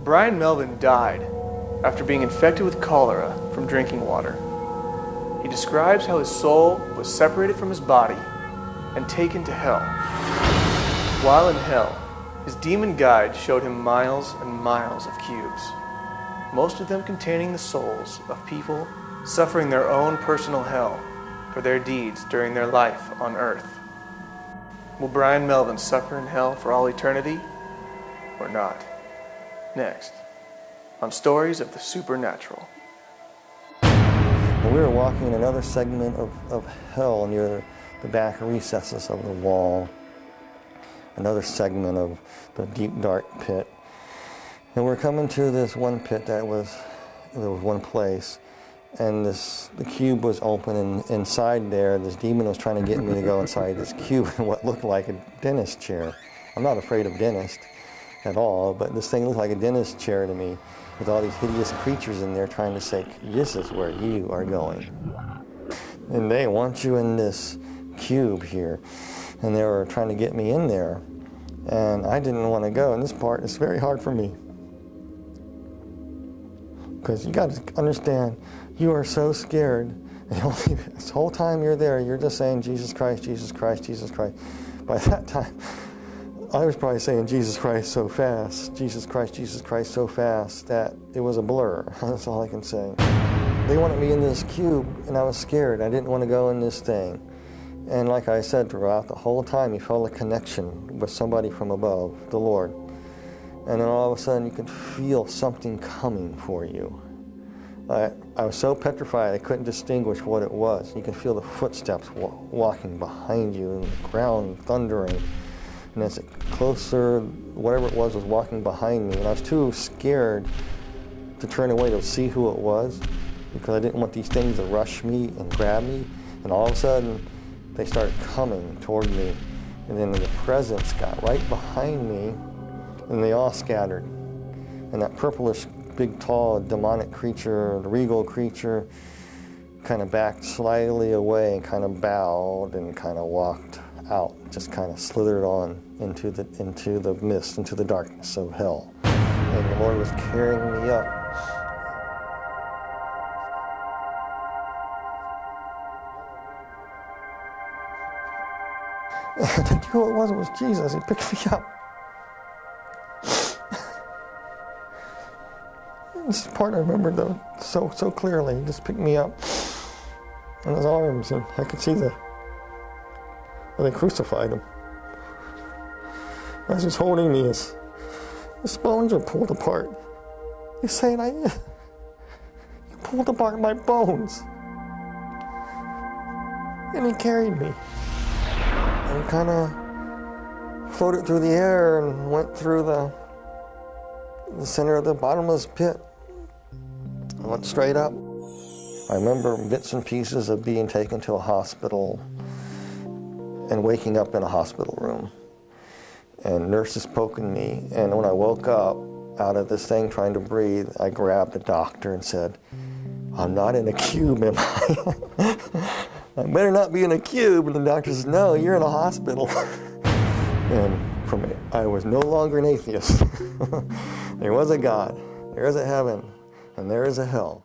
Bryan Melvin died after being infected with cholera from drinking water. He describes how his soul was separated from his body and taken to hell. While in hell, his demon guide showed him miles and miles of cubes, most of them containing the souls of people suffering their own personal hell for their deeds during their life on earth. Will Bryan Melvin suffer in hell for all eternity or not? Next, on Stories of the Supernatural. We were walking in another segment of hell near the back recesses of the wall, another segment of the deep dark pit. And we're coming to this one pit there was one place, and the cube was open, and inside there this demon was trying to get me to go inside this cube in what looked like a dentist chair. I'm not afraid of dentists at all, but this thing looked like a dentist chair to me, with all these hideous creatures in there trying to say, this is where you are going. And they want you in this cube here. And they were trying to get me in there. And I didn't want to go. And this part is very hard for me. Because you got to understand, you are so scared. And this whole time you're there, you're just saying, Jesus Christ, Jesus Christ, Jesus Christ. By that time, I was probably saying Jesus Christ so fast, Jesus Christ so fast, that it was a blur. That's all I can say. They wanted me in this cube, and I was scared. I didn't want to go in this thing. And like I said, throughout the whole time, you felt a connection with somebody from above, the Lord. And then all of a sudden, you could feel something coming for you. I was so petrified, I couldn't distinguish what it was. You could feel the footsteps walking behind you, and the ground thundering. And as it closer, whatever it was walking behind me, and I was too scared to turn away to see who it was, because I didn't want these things to rush me and grab me. And all of a sudden, they started coming toward me, and then the presence got right behind me, and they all scattered. And that purplish, big, tall, demonic creature, the regal creature, kind of backed slightly away and kind of bowed and kind of walked out, just kind of slithered on into the mist, into the darkness of hell. And the Lord was carrying me up. And I knew who it was. It was Jesus. He picked me up. This part I remember though so clearly. He just picked me up in his arms, and I could see where they crucified him. As he's holding me, his bones are pulled apart. He's saying, you pulled apart my bones. And he carried me. And kind of floated through the air and went through the center of the bottomless pit. I went straight up. I remember bits and pieces of being taken to a hospital and waking up in a hospital room, and nurses poking me. And when I woke up out of this thing trying to breathe, I grabbed the doctor and said, I'm not in a cube, am I? I better not be in a cube. And the doctor says, no, you're in a hospital. And from it, I was no longer an atheist. There was a God, there is a heaven, and there is a hell.